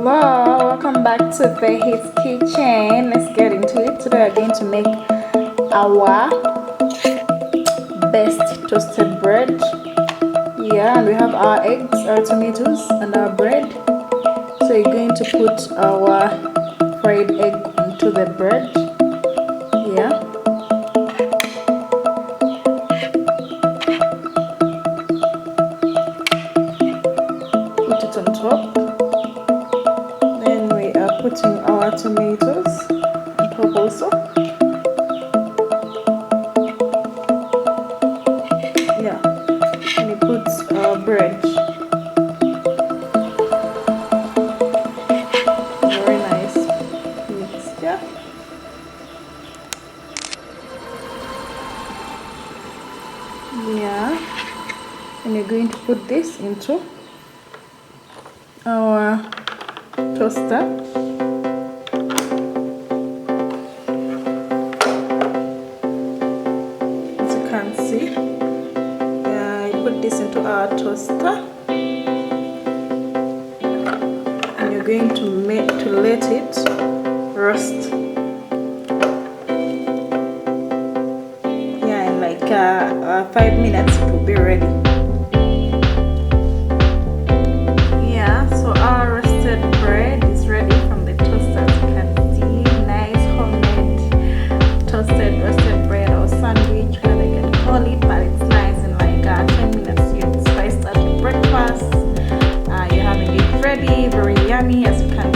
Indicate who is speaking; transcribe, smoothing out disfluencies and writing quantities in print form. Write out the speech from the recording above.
Speaker 1: Welcome back to the His Kitchen. Let's get into it. Today we're going to make our best toasted bread. Yeah, and we have our eggs, our tomatoes, and our bread. So you're going to put our fried egg onto the bread. Yeah. Put it on top. Then we are putting our tomatoes on top also. Yeah. And we put our bread. Very nice mixture. Yeah. And you're going to put this into our toaster. As you can see, you put this into our toaster, and you're going to let it roast. Yeah, in like 5 minutes it will be ready. Yeah, so our roasted bread is ready from the toaster. As you can see, nice homemade toasted roasted bread or sandwich, whatever you can call it, but it's nice in like 10 minutes. You spice that with breakfast. You're having it ready, very yummy, as you can